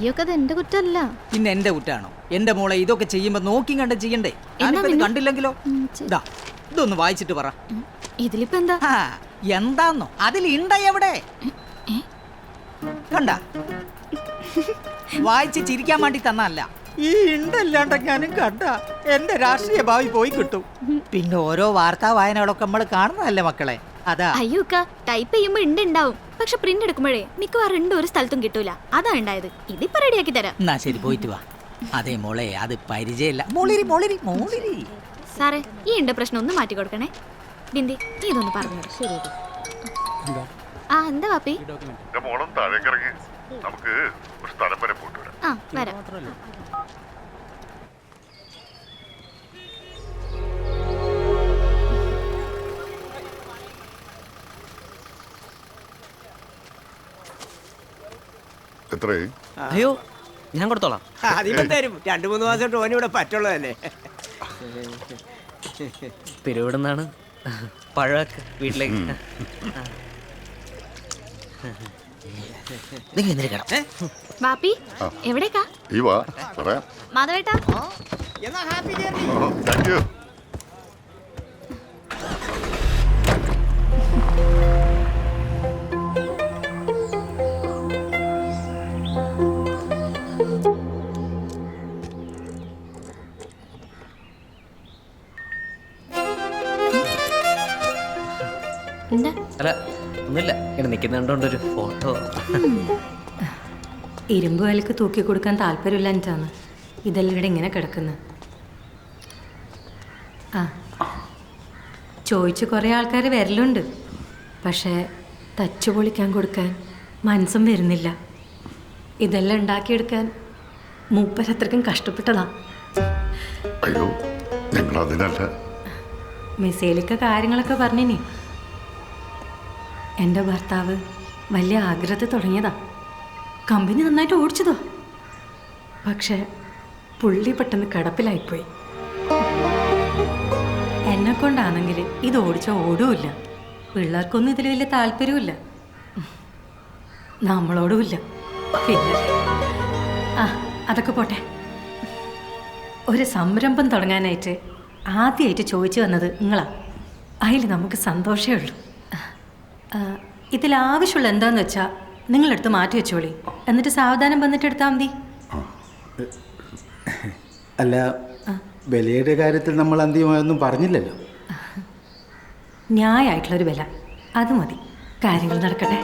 അയ്യൊക്കെ അത് എന്റെ കുറ്റമല്ല. പിന്നെ എന്റെ കുറ്റാണോ? എന്റെ മോളെ ഇതൊക്കെ ചെയ്യുമ്പോ നോക്കി കണ്ട് ചെയ്യണ്ടേ? ഞാനിപ്പോ ഇത് കണ്ടില്ലെങ്കിലോ? ഇതൊന്ന് വായിച്ചിട്ട് പറ. ഇതിലിപ്പോ എന്താ? എന്താന്നോ അതിലുണ്ട എവിടെ കണ്ട? വായിച്ച് ചിരിക്കാൻ വേണ്ടി തന്നല്ല. ഈ ഇണ്ടല്ലാണ്ടെങ്ങാനും കണ്ട എന്റെ രാഷ്ട്രീയ ഭാവി പോയി കിട്ടും. പിന്നെ ഓരോ വാർത്താ വായനകളൊക്കെ നമ്മൾ കാണുന്നതല്ലേ മക്കളെ, അതാ. അയ്യോക്ക ടൈപ്പ് ചെയ്യുമ്പോ ഉണ്ടാവും, പക്ഷെ പ്രിന്റ് എടുക്കുമ്പോഴേ മിക്കവാറും ഒരു സ്ഥലത്തും കിട്ടൂല. അതാ ഉണ്ടായത്. ഇതിപ്പോ റെഡിയാക്കി തരാം. എന്നാ ശരി, പോയിട്ട് വാ. അതെ മോളെ, അത് പരിചയമില്ല. മോളിരി മോളിരി മോളിരി. സാറേ, ഈ പ്രശ്നം ഒന്ന് മാറ്റി കൊടുക്കണേ. ബിന്ദി, നീ ഇതൊന്ന് പറഞ്ഞു. ശരി. ആ എന്താ പാപ്പി? നമുക്ക് ഒരു സ്ഥലം വരെ പോയിട്ട് വരാം. ആ വരാം. എത്രയായി? അയ്യോ, ഞാൻ കൊടുത്തോളാം. അതിപ്പം തരും. 2-3 മാസം ടോനി ഇവിടെ പറ്റുള്ളതല്ലേ. പിരിവിടുന്നാണ് പഴമൊക്കെ വീട്ടിലേക്ക്. ബാപ്പി എവിടേക്കാ? മാധവേട്ടാ. എന്നാ ഹാപ്പി ജേർണി. Thank you. അല്ല ഒന്നുമില്ല, ഇവിടെ നിൽക്കുന്നുണ്ടൊരു ഫോട്ടോ. ഇരുമ്പ് വിലക്ക് തൂക്കി കൊടുക്കാൻ താല്പര്യമില്ല എന്നിട്ടാണ് ഇതെല്ലാം ഇവിടെ ഇങ്ങനെ കിടക്കുന്നത്. ആ ചോദിച്ച് കുറേ ആൾക്കാർ വരലുണ്ട്, പക്ഷേ തച്ചു പൊളിക്കാൻ കൊടുക്കാൻ മനസ്സും വരുന്നില്ല. ഇതെല്ലാം ഉണ്ടാക്കിയെടുക്കാൻ മൂപ്പരത്രക്കും കഷ്ടപ്പെട്ടതാ. അയ്യോ, ഞങ്ങൾ അതിനല്ല. മിസൈലൊക്കെ കാര്യങ്ങളൊക്കെ പറഞ്ഞിനി. എൻ്റെ ഭർത്താവ് വലിയ ആഗ്രഹത്തിൽ തുടങ്ങിയതാ, കമ്പനി നന്നായിട്ട് ഓടിച്ചതോ. പക്ഷേ പുള്ളി പെട്ടെന്ന് കിടപ്പിലായിപ്പോയി. എന്നെ കൊണ്ടാണെങ്കിൽ ഇത് ഓടിച്ച ഓടുമില്ല. പിള്ളേർക്കൊന്നും ഇതിൽ വലിയ താല്പര്യമില്ല, നമ്മളോടുമില്ല. പിന്നെ അതൊക്കെ പോട്ടെ. ഒരു സംരംഭം തുടങ്ങാനായിട്ട് ആദ്യമായിട്ട് ചോദിച്ചു വന്നത് നിങ്ങളാ. അതിൽ നമുക്ക് സന്തോഷമേ ഉള്ളൂ. ഇതിലാവശ്യമുള്ള എന്താന്ന് വെച്ചാൽ നിങ്ങളെടുത്ത് മാറ്റി വെച്ചോളി, എന്നിട്ട് സാവധാനം വന്നിട്ട് എടുത്താൽ മതി. അല്ല, വിലയുടെ കാര്യത്തിൽ നമ്മൾ അന്തിമമായൊന്നും പറഞ്ഞില്ലല്ലോ. ന്യായമായിട്ടുള്ളൊരു വില, അത് മതി. കാര്യങ്ങൾ നടക്കട്ടെ.